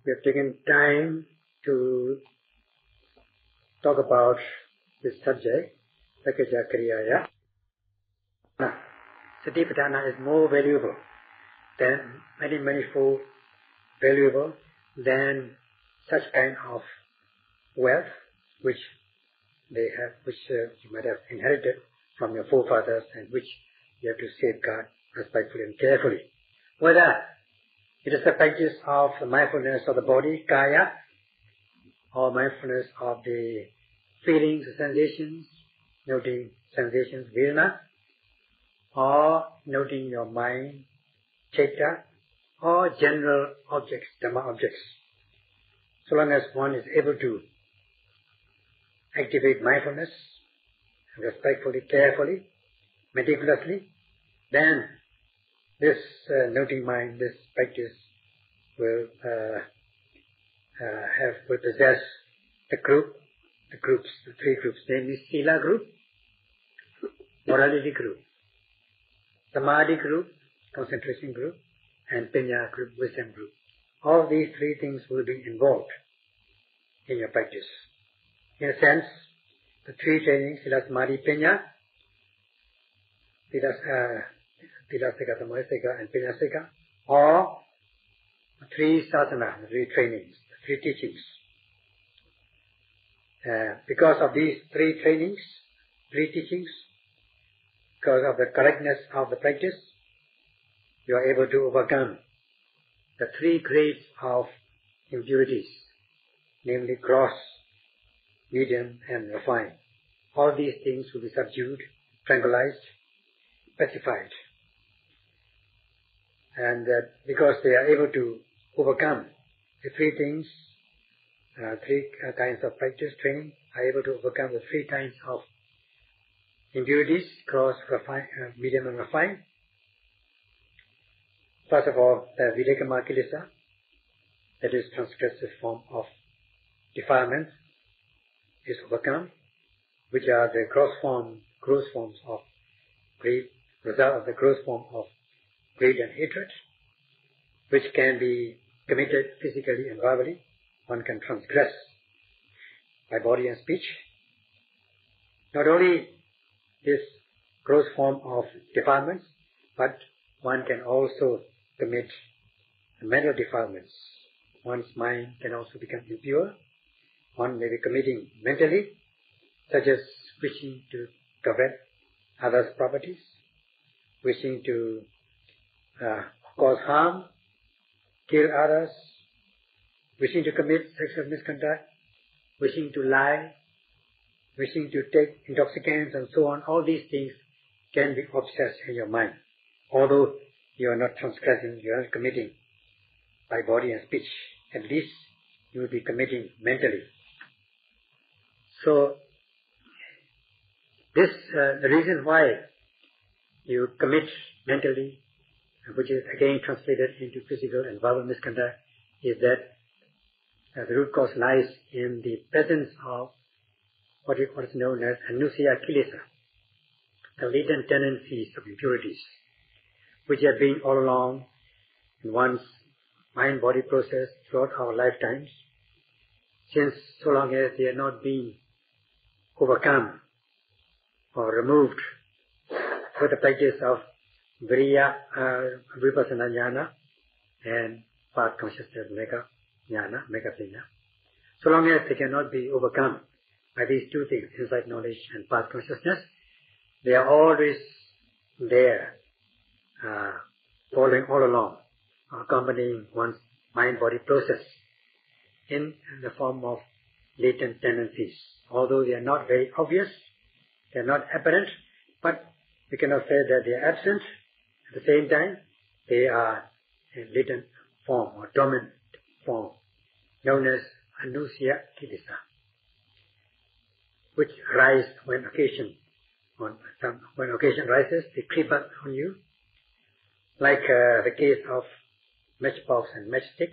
we have taken time to talk about this subject, Sakkaja Kriyaya. Satipatthana is more valuable than manifold valuable than such kind of wealth which they have, which you might have inherited from your forefathers and which you have to safeguard respectfully and carefully. Whether it is the practice of the mindfulness of the body, kaya, or mindfulness of the feelings, sensations, noting sensations, vedana, or noting your mind, citta, or general objects, dhamma objects. So long as one is able to activate mindfulness respectfully, carefully, meticulously, then this noting mind, this practice will possess the three groups, namely Sila group, morality group, Samadhi group, concentration group, and Panya group, wisdom group. All these three things will be involved in your practice. In a sense, the three trainings, Sila, Samadhi, Panya, Sila Sika, Samadhi Sika, and Panya Sika, or three sadhana, the three trainings, the three teachings. Because of these three trainings, three teachings, because of the correctness of the practice, you are able to overcome the three grades of impurities, namely gross, medium, and refined. All these things will be subdued, tranquilized, pacified. And because they are able to overcome the three things, three kinds of practice, training, are able to overcome the three kinds of impurities, gross, medium, and refined. First of all, the Vilekama Kilesa, that is transgressive form of defilement, is overcome, which are the gross forms of greed, result of the gross form of greed and hatred, which can be committed physically and verbally. One can transgress by body and speech. Not only this gross form of defilements, but one can also commit mental defilements. One's mind can also become impure. One may be committing mentally, such as wishing to covet others' properties, wishing to cause harm, kill others, wishing to commit sexual misconduct, wishing to lie, wishing to take intoxicants and so on. All these things can be obsessed in your mind. Although you are not transgressing, you are not committing by body and speech, at least you will be committing mentally. So, this the reason why you commit mentally, which is again translated into physical and verbal misconduct, is that the root cause lies in the presence of what is known as Anusaya Kilesa, the latent tendencies of impurities, which have been all along in one's mind-body process throughout our lifetimes, since so long as they are not being overcome or removed with the practice of Viriya, Vipassana Jnana, and path consciousness, Mega Jnana, Mega Panya. So long as they cannot be overcome by these two things, insight knowledge and path consciousness, they are always there, following all along, accompanying one's mind-body process in the form of latent tendencies. Although they are not very obvious, they are not apparent, but we cannot say that they are absent. At the same time, they are a latent form or dominant form, known as Anusaya Kilesa, which rise when occasion rises, they creep up on you, like the case of matchbox and matchstick.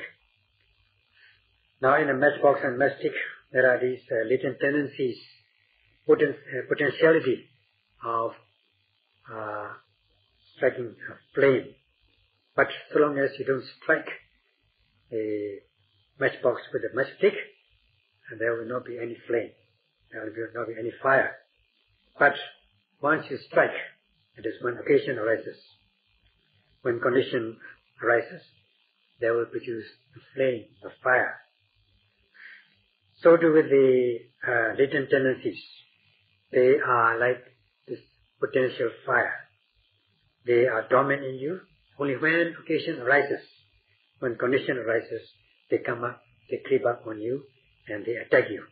Now in a matchbox and matchstick, there are these latent tendencies, potentiality of striking a flame. But so long as you don't strike a matchbox with a matchstick, and there will not be any flame. There will not be any fire. But once you strike, it is when occasion arises. When condition arises, they will produce the flame, the fire. So too with the latent tendencies. They are like this potential fire. They are dormant in you. Only when occasion arises, when condition arises, they come up, they creep up on you, and they attack you.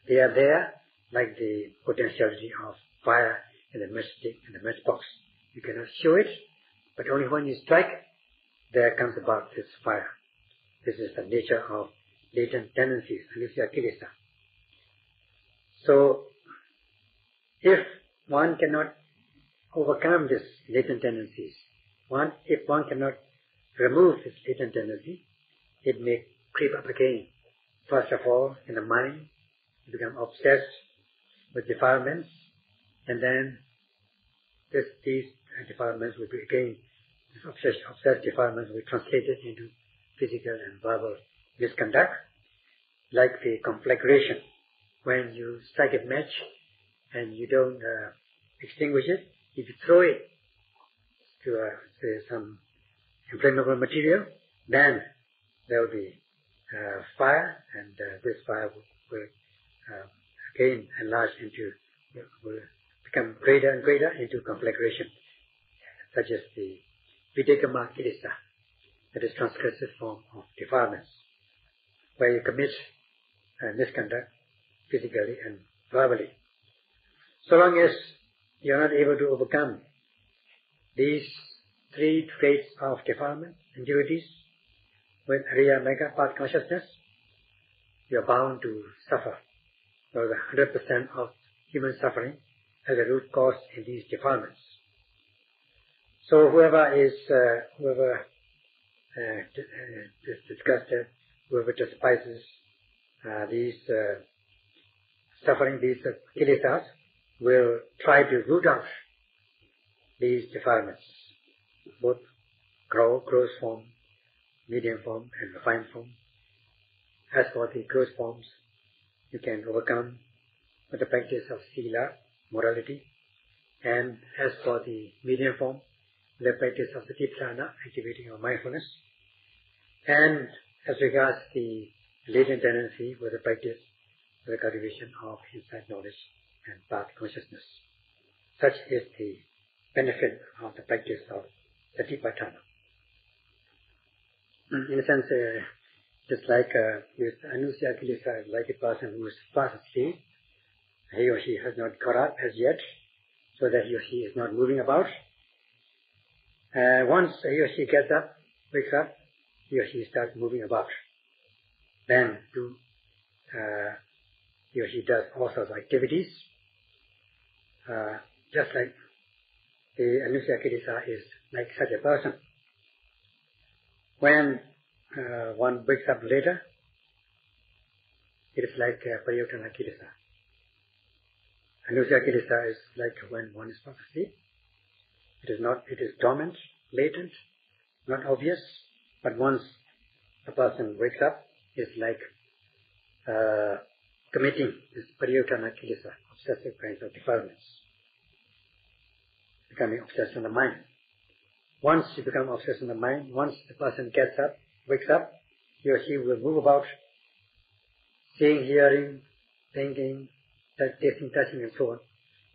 They are there like the potentiality of fire in the matchstick and the matchbox. You cannot show it, but only when you strike, there comes about this fire. This is the nature of latent tendencies, anusaya kilesa. So, if one cannot overcome this latent tendencies, if one cannot remove this latent tendency, it may creep up again. First of all, in the mind, you become obsessed with defilements, and then these defilements will be again, this obsessed defilements will be translated into physical and verbal misconduct, like the conflagration. When you strike a match and you don't extinguish it, if you throw it to say some inflammable material, then there will be fire, and this fire will again enlarge into, will become greater and greater into conflagration, such as the videkama kilesa, that is transgressive form of defilements, where you commit misconduct physically and verbally. So long as you are not able to overcome these three traits of defilement, impurities, with Ariya Mega path consciousness, you are bound to suffer. So the 100% of human suffering has a root cause in these defilements. So whoever disgusted, whoever despises these suffering, these kilesas, will try to root out these defilements, both gross form, medium form, and refined form. As for the gross forms, you can overcome with the practice of sila, morality, and as for the medium form, the practice of satipatthana, activating your mindfulness, and as regards the latent tendency, with the practice, with the cultivation of insight knowledge and path consciousness. Such is the benefit of the practice of satipatthana. In a sense, just like with anusaya kilesa, like a person who is fast asleep, he or she has not got up as yet, so that he or she is not moving about. Once he or she gets up, wakes up, he or she starts moving about. Then he or she does all sorts of activities, just like the anusaya kilesa is like such a person. When one wakes up later, it is like pariyotana kilesa. Anusaya kilesa is like when one is fast asleep. It is dormant, latent, not obvious, but once a person wakes up, it's like committing this pariyotana kilesa, obsessive kinds of defilements, becoming obsessed in the mind. Once you become obsessed in the mind, once the person gets up, wakes up, he or she will move about, seeing, hearing, thinking, tasting, touching, and so on.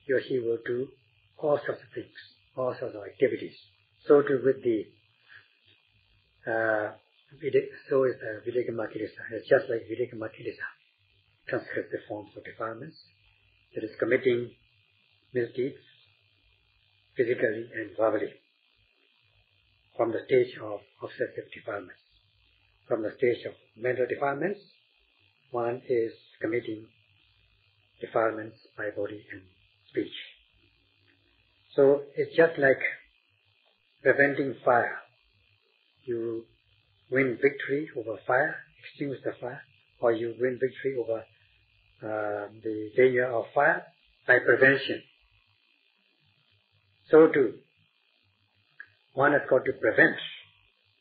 He or she will do all sorts of things, all sorts of activities. So too with the so is videkama kilesa. It's just like videkama kilesa, transgressive forms of defilements, that is committing misdeeds physically and verbally, from the stage of obsessive defilements. From the stage of mental defilements, one is committing defilements by body and speech. So it's just like preventing fire. You win victory over fire, extinguish the fire, or you win victory over the danger of fire by prevention. So too, one has got to prevent.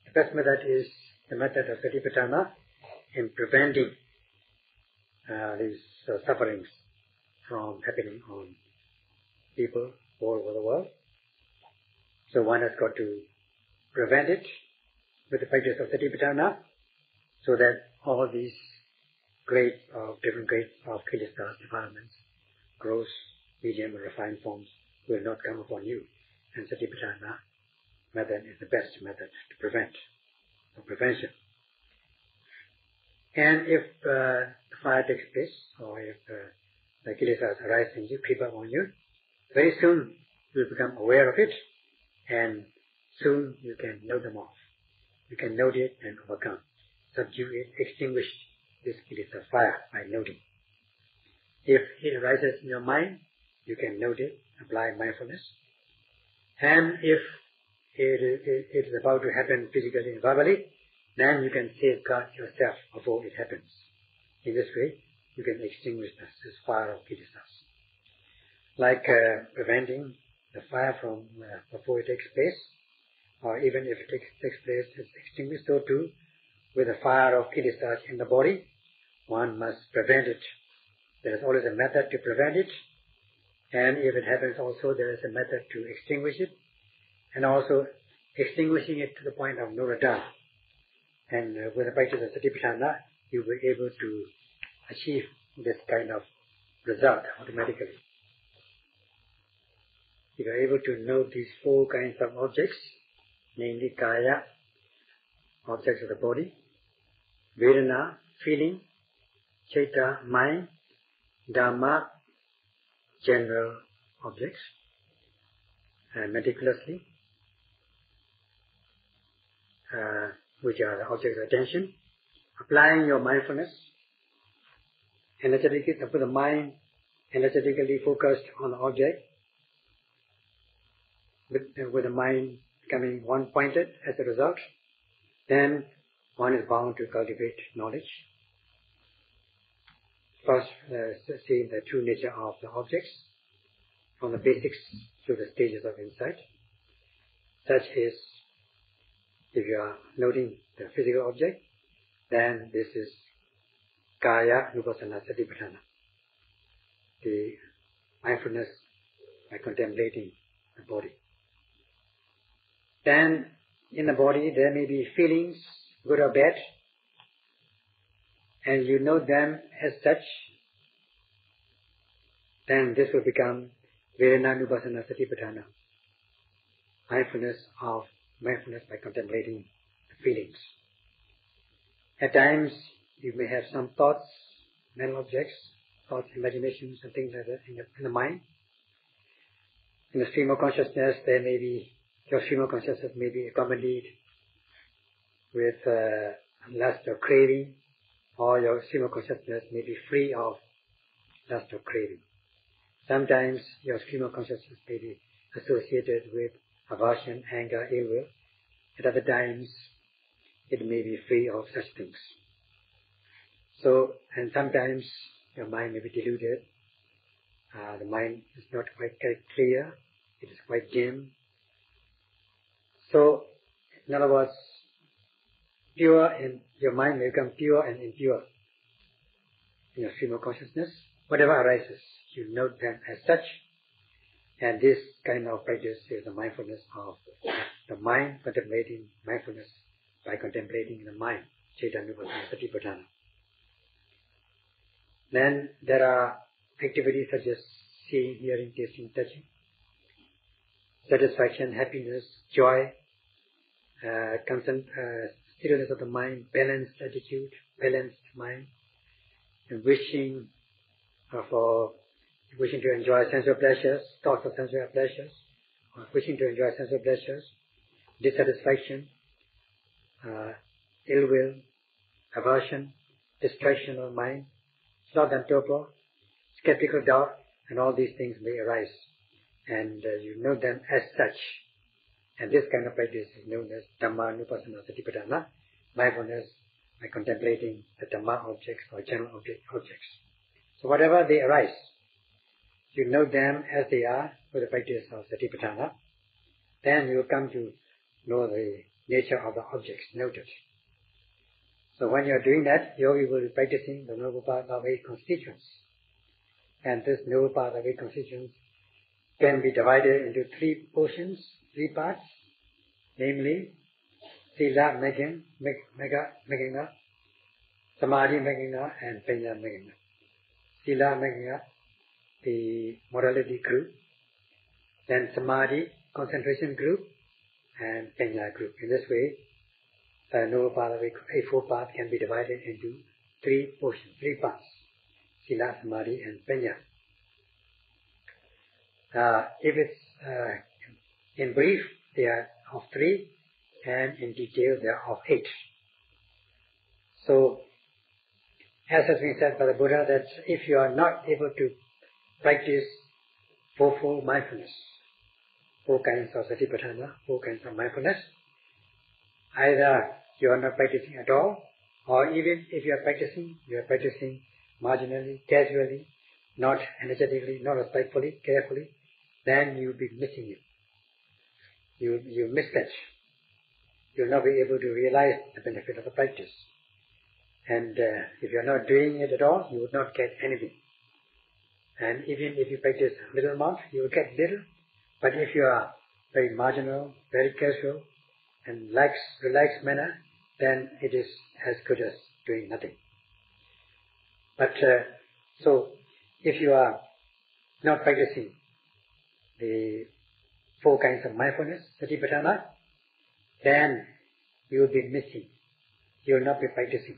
The best method is the method of Satipatthana in preventing these sufferings from happening on people all over the world. So one has got to prevent it with the practice of Satipatthana, so that all these different grades of kilesa, defilements, gross, medium, and refined forms will not come upon you. And Satipatthana method is the best method to prevent, for prevention. And if the fire takes place, or if the kilesas arise in you, creep up on you, very soon you will become aware of it, and soon you can note them off. You can note it and overcome, subdue it, extinguish this kilesa fire by noting. If it arises in your mind, you can note it, apply mindfulness. And if it is about to happen physically and verbally, then you can safeguard yourself before it happens. In this way, you can extinguish this fire of kilesas. Like preventing the fire from before it takes place, or even if it takes place, it's extinguished. So too, with the fire of kilesas in the body, one must prevent it. There is always a method to prevent it, and if it happens also, there is a method to extinguish it, and also extinguishing it to the point of no return. And with the practice of Satipatthana, you will be able to achieve this kind of result automatically. If you are able to know these four kinds of objects, namely kaya, objects of the body, vedana, feeling, citta, mind, dhamma, general objects, and meticulously, which are the objects of attention, applying your mindfulness, energetically, with the mind energetically focused on the object, with the mind becoming one-pointed as a result, then one is bound to cultivate knowledge. First, seeing the true nature of the objects, from the basics to the stages of insight. Such is, if you are noting the physical object, then this is kaya nupassana satipatthana, the mindfulness by contemplating the body. Then, in the body, there may be feelings, good or bad, and you know them as such, then this will become Vedana-nupassana satipatthana, mindfulness by contemplating the feelings. At times, you may have some thoughts, mental objects, thoughts, imaginations, and things like that in the mind. In the stream of consciousness, your stream of consciousness may be accompanied with lust or craving, or your stream of consciousness may be free of lust or craving. Sometimes your stream of consciousness may be associated with aversion, anger, ill will. At other times, it may be free of such things. So, and sometimes your mind may be deluded. The mind is not quite clear. It is quite dim. So, in other words, your mind may become pure and impure in your stream of consciousness. Whatever arises, you note them as such. And this kind of practice is the mindfulness of the mind, contemplating mindfulness by contemplating the mind, Citta-nupassana satipatthana. Then there are activities such as seeing, hearing, tasting, touching, satisfaction, happiness, joy, stillness of the mind, balanced attitude, balanced mind, and wishing to enjoy sensual pleasures, thoughts of sensual pleasures, or wishing to enjoy sensual pleasures, dissatisfaction, ill will, aversion, distraction of mind, sloth and torpor, skeptical doubt, and all these things may arise. And you know them as such. And this kind of practice is known as Dhamma-nupassana satipatthana, mindfulness by contemplating the Dhamma objects or general objects. So whatever they arise, you know them as they are with the practice of satipatthana. Then you will come to know the nature of the objects noted. So when you are doing that, yogi will be practicing the noble path of 8 constituents. And this noble path of 8 constituents can be divided into 3 portions, 3 parts, namely Sila Megana, Samadhi Megana, and Panya Megana. Sila Megana, the morality group, then Samadhi, concentration group, and Panya group. In this way, the noble path of 8-fold path can be divided into 3 portions, 3 parts, Sila, Samadhi, and Panya. If it's in brief, they are of 3, and in detail they are of 8. So, as has been said by the Buddha, that if you are not able to practice 4-fold mindfulness, 4 kinds of satipatthana, 4 kinds of mindfulness, either you are not practicing at all, or even if you are practicing marginally, casually, not energetically, not respectfully, carefully, then you will be missing it. You miss that. You will not be able to realize the benefit of the practice. And if you are not doing it at all, you would not get anything. And even if you practice little amount, you will get little. But if you are very marginal, very casual, and relaxed manner, then it is as good as doing nothing. But so, if you are not practicing the 4 kinds of mindfulness, satipatthana, then you will be missing. You will not be practicing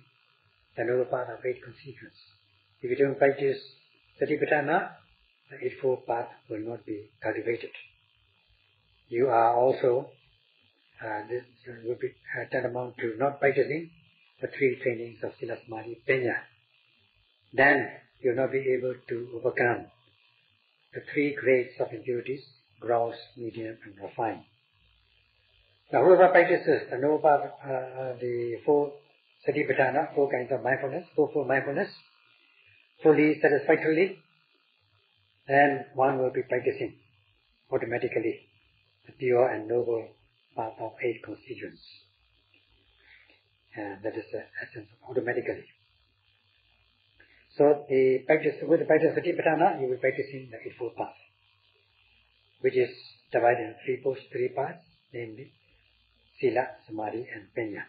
the noble path of 8 constituents. If you don't practice satipatthana, the 8-fold path will not be cultivated. You are also, this will be tantamount to not practicing the 3 trainings of Sila, Samadhi, Panya. Then you will not be able to overcome the 3 grades of impurities, gross, medium, and refined. Now, whoever practices the noble path, the 4 satipatthana, 4 kinds of mindfulness, 4-fold mindfulness, fully, satisfactorily, then one will be practicing automatically the pure and noble path of 8 constituents. And that is the essence of automatically. So with the practice of satipatthana, you will be practicing the 8-fold path, which is divided in 3 parts, namely Sila, Samadhi, and Panya.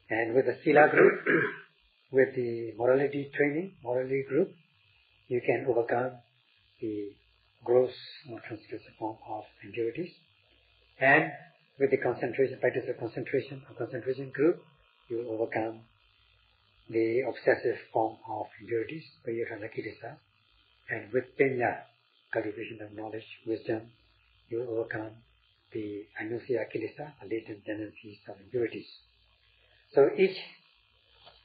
And with the Sila group, with the morality group, you can overcome the gross or transgressive form of impurities. And with the practice of concentration group, you will overcome the obsessive form of impurities, Pariyatthana Kilesa. And with Panya, cultivation of knowledge, wisdom, you will overcome the Anusaya Kilesa, the latent tendencies of impurities. So each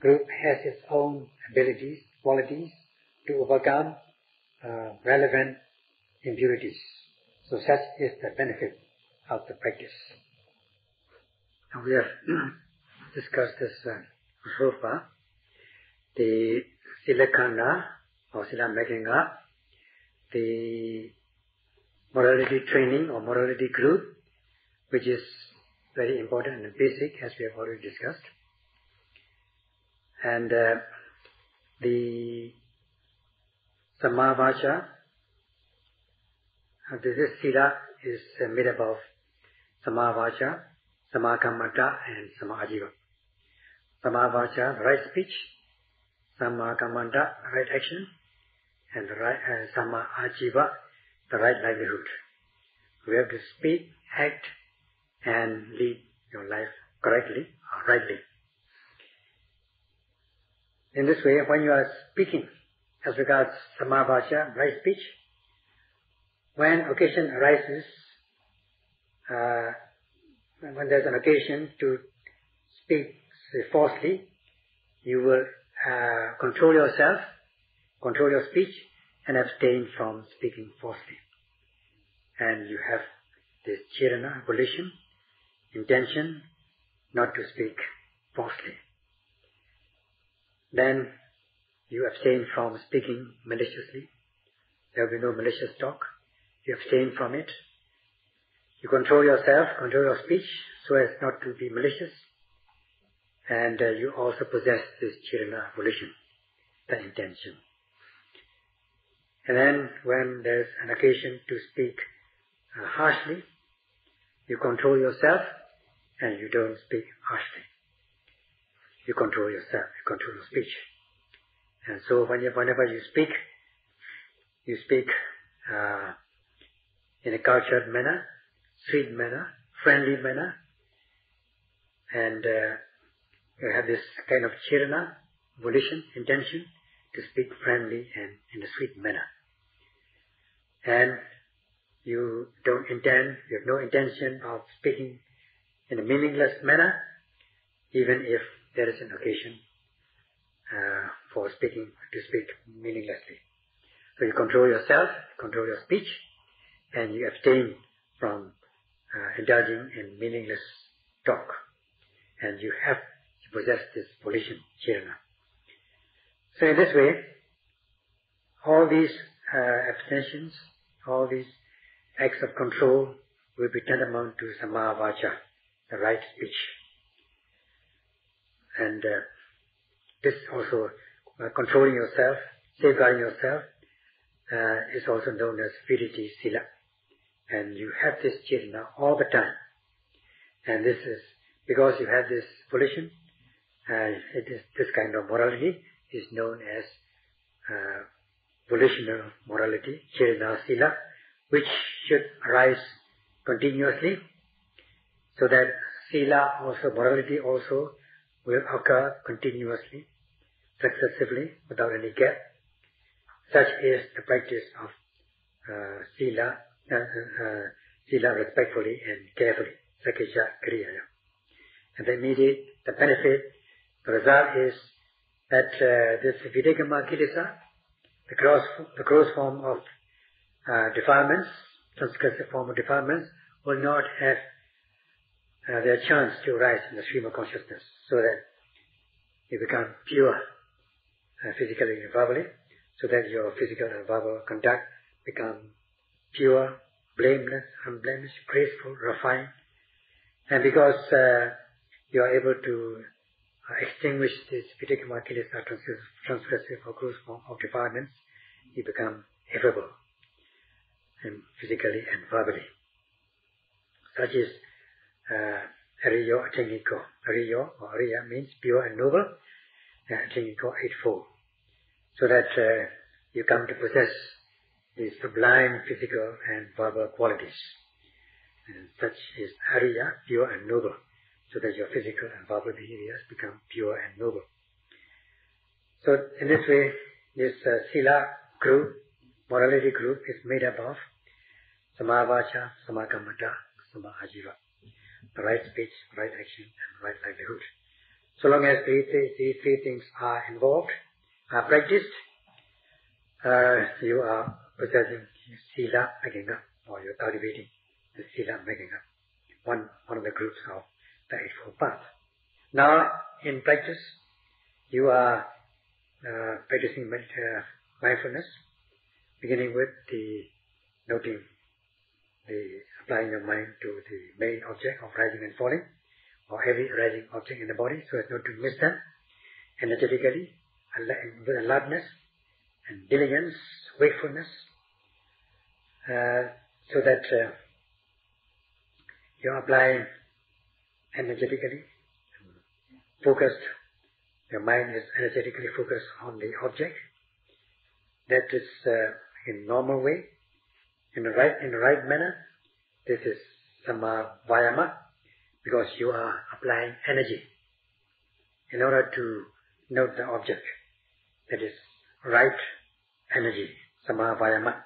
group has its own abilities, qualities to overcome relevant impurities. So such is the benefit of the practice. Now we have discussed this so far. The Silakkhana or Sila Megana, the morality training or morality group, which is very important and basic, as we have already discussed. And the Sammavaca, this Sila is made up of Sammavaca, Samakammanta, and Samājiva. Sammavaca, right speech; Samakammanta, right action; and Samājiva, the right livelihood. We have to speak, act, and lead your life correctly or rightly. In this way, when you are speaking as regards Sammavaca, right speech, when occasion arises, when there's an occasion to speak falsely, you will control yourself, control your speech, and abstain from speaking falsely. And you have this chirana, volition, intention not to speak falsely. Then you abstain from speaking maliciously. There will be no malicious talk. You abstain from it. You control yourself, control your speech so as not to be malicious. And you also possess this Chirana volition, the intention. And then when there's an occasion to speak harshly, you control yourself and you don't speak harshly. You control yourself, you control your speech. And so whenever you speak in a cultured manner, sweet manner, friendly manner, and you have this kind of Chirana, volition, intention to speak friendly and in a sweet manner. And you don't intend, you have no intention of speaking in a meaningless manner, even if there is an occasion to speak meaninglessly. So you control yourself, control your speech, and you abstain from indulging in meaningless talk. And you possess this volition, Chirana. So in this way, all these abstentions, all these acts of control will be tantamount to Samma Vacha, the right speech. And this also, controlling yourself, safeguarding yourself, is also known as Viddhiti Sila. And you have this Chirana all the time. And this is, because you have this volition, this kind of morality is known as volitional morality, Chirana Sila, which should arise continuously, so that Sila also, morality also, will occur continuously, successively, without any gap. Such is the practice of Sila respectfully and carefully, Sakesha Kriyaya. And the benefit, the result is that this Videkama Kilesa, the gross form of defilements, transgressive form of defilements, will not have their chance to rise in the stream of consciousness, so that you become pure physically and verbally, so that your physical and verbal conduct become pure, blameless, unblemished, graceful, refined. And because you are able to extinguish this Videkama Kilesa, transgressive or gross form of defilements, you become affable, and physically and verbally. Such is Ariyo Atengiko. Ariyo or Ariya means pure and noble, Atengiko eightfold. So that you come to possess these sublime physical and verbal qualities. And such is Ariya, pure and noble, so that your physical and verbal behaviors become pure and noble. So in this way, this Sila group, morality group, is made up of Samma Vacha, Samma Kammata, Samma Ajiva. The right speech, right action, and right livelihood. So long as these three things are involved, are practiced, you are possessing Sila making up, or you're cultivating the Sila making up, one of the groups of the Eightfold Path. Now, in practice, you are practicing mindfulness, beginning with applying your mind to the main object of rising and falling, or every rising object in the body, so as not to miss them, energetically, with alertness and diligence, wakefulness, so that you are applying energetically, focused. Your mind is energetically focused on the object. That is in normal way, in the right manner. This is Samma Vayama, because you are applying energy in order to note the object. That is right energy, Samma Vayama.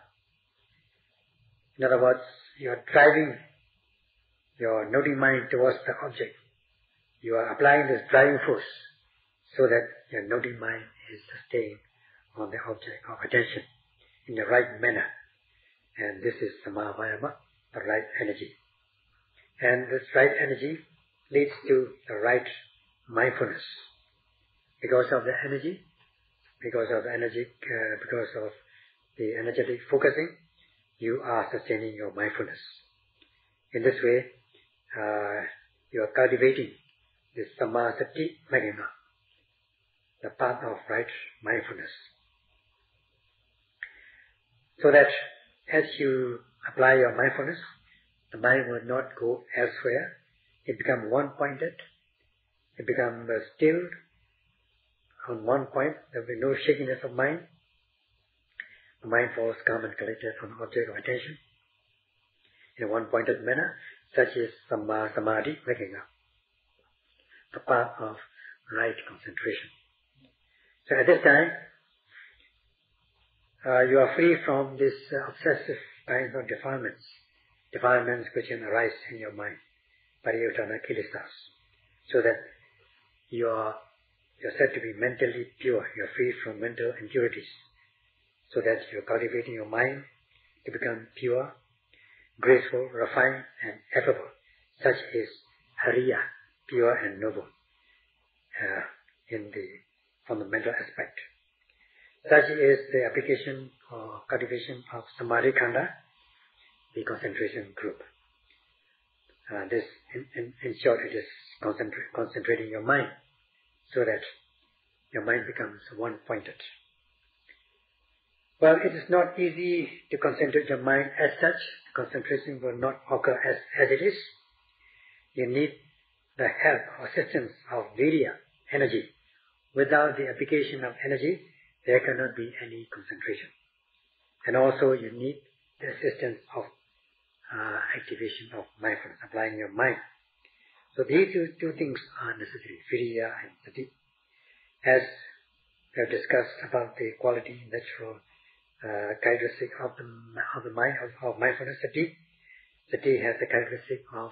In other words, you are driving your noting mind towards the object. You are applying this driving force so that your noting mind is sustained on the object of attention in the right manner. And this is Samma Vayama, the right energy. And this right energy leads to the right mindfulness. Because of the energetic focusing, you are sustaining your mindfulness. In this way, you are cultivating this Samasati Megana, the path of right mindfulness. So that as you apply your mindfulness, the mind will not go elsewhere. It becomes one-pointed. It becomes still on one point. There will be no shakiness of mind. The mind falls calm and collected on the object of attention in a one-pointed manner. Such is Samadhi Megana, the path of right concentration. So at this time, you are free from this obsessive kinds of defilements which can arise in your mind, pariyutthana kilesas, so that you're said to be mentally pure. You're free from mental impurities, so that you're cultivating your mind to become pure, graceful, refined, and affable. Such is Hariya, pure and noble, from the mental aspect. Such is the application or cultivation of Samadhi Khanda, the concentration group. This, in short, it is concentrating your mind so that your mind becomes one-pointed. Well, it is not easy to concentrate your mind as such. The concentration will not occur as it is. You need the help or assistance of virya, energy. Without the application of energy, there cannot be any concentration. And also you need the assistance of activation of mindfulness, applying your mind. So these two things are necessary, virya and sati. As we have discussed about the quality, natural characteristic of the mind, of mindfulness, sati. Sati has the characteristic of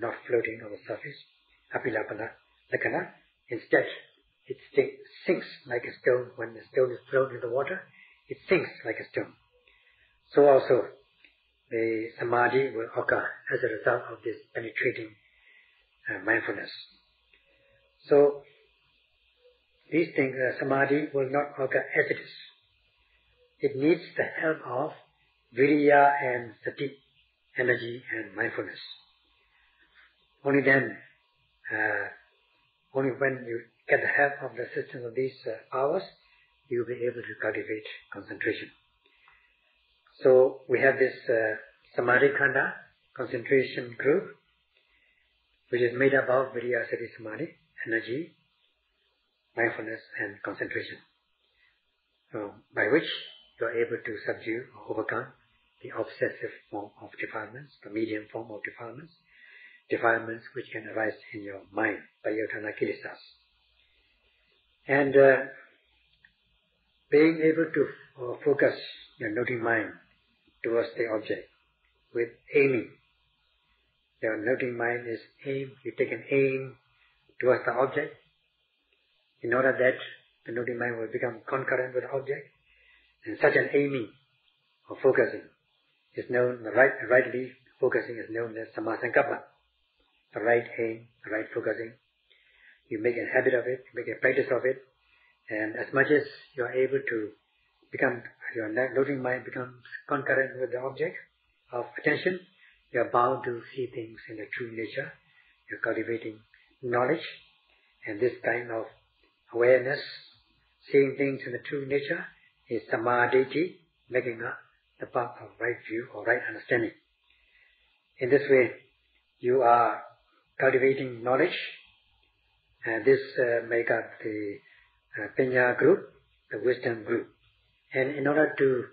not floating on the surface, apilapana lakana. Instead, it sinks like a stone. When the stone is thrown in the water, it sinks like a stone. So also, the samadhi will occur as a result of this penetrating mindfulness. So, these things, samadhi will not occur as it is. It needs the help of virya and sati, energy and mindfulness. Only then, only when you get the help of the assistance of these powers, you will be able to cultivate concentration. So we have this Samadhi Khanda, concentration group, which is made up of virya, sati, samadhi, energy, mindfulness and concentration, by which you are able to subdue or overcome the obsessive form of defilements, the medium form of defilements which can arise in your mind, pariyutthana kilesas. And being able to focus your noting mind towards the object with aiming. Your noting mind is aim. You take an aim towards the object in order that the noting mind will become concurrent with the object. And such an aiming or focusing is known, rightly focusing is known as samasankappa. The right aim, the right focusing. You make a habit of it, you make a practice of it, and as much as you are able to become, your noting mind becomes concurrent with the object of attention, you are bound to see things in their true nature. You are cultivating knowledge, and this kind of awareness, seeing things in the true nature, is samadhi, making up the path of right view or right understanding. In this way, you are cultivating knowledge, and this make up the Panya group, the wisdom group. And in order to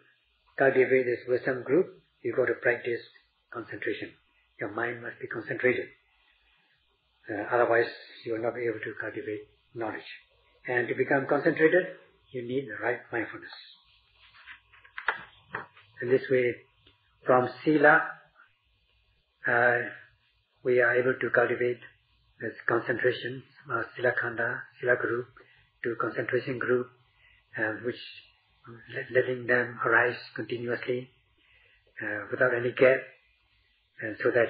cultivate this wisdom group, you got to practice concentration. Your mind must be concentrated. Otherwise, you will not be able to cultivate knowledge. And to become concentrated, you need the right mindfulness. In this way, from sila, we are able to cultivate this concentration, sila khanda, sila group, to concentration group, which letting them arise continuously without any gap, and so that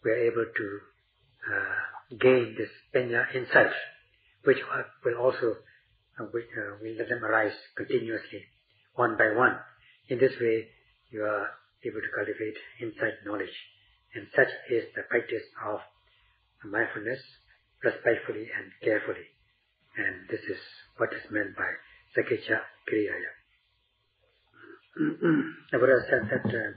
we are able to gain this panya insight, which will also will let them arise continuously, one by one. In this way, you are able to cultivate insight knowledge, and such is the practice of mindfulness, respectfully and carefully. And this is what is meant by Sakecha Kriyaya. The Buddha said that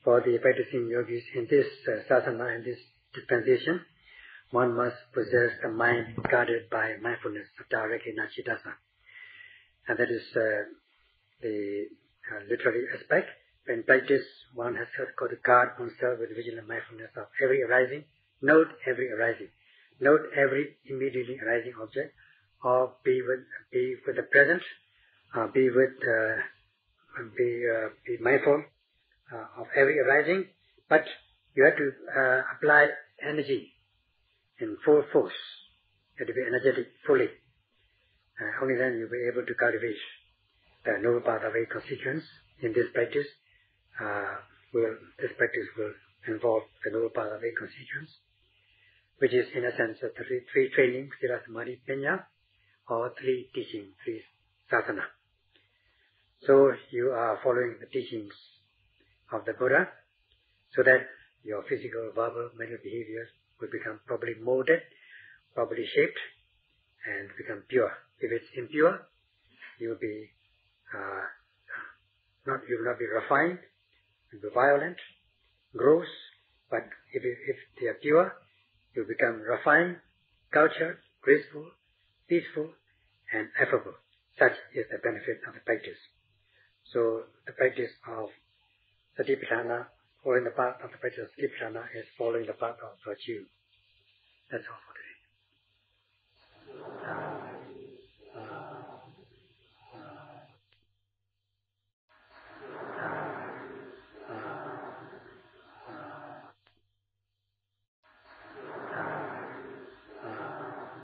for the practicing yogis in this sadhana, in this dispensation, one must possess the mind guarded by mindfulness of directly Nachidasa. And that is the literary aspect. In practice, one has got to guard oneself with vigilant mindfulness of every arising. Note every arising. Note every immediately arising object, or be with the present, be mindful of every arising. But you have to apply energy in full force. You have to be energetic fully. Only then you'll be able to cultivate the noble path of eight constituents. In this practice, this practice will involve the noble path of eight constituents, which is in a sense the three trainings, Sila Samadhi Panya, or three teaching, three sadhana. So you are following the teachings of the Buddha, so that your physical, verbal, mental behaviors will become properly molded, properly shaped, and become pure. If it's impure, you will be you will not be refined, you will be violent, gross. But if they are pure, you will become refined, cultured, graceful, peaceful, and affable. Such is the benefit of the practice. So the practice of Satipatthana, following the path of the practice of Satipatthana, is following the path of virtue. That's all.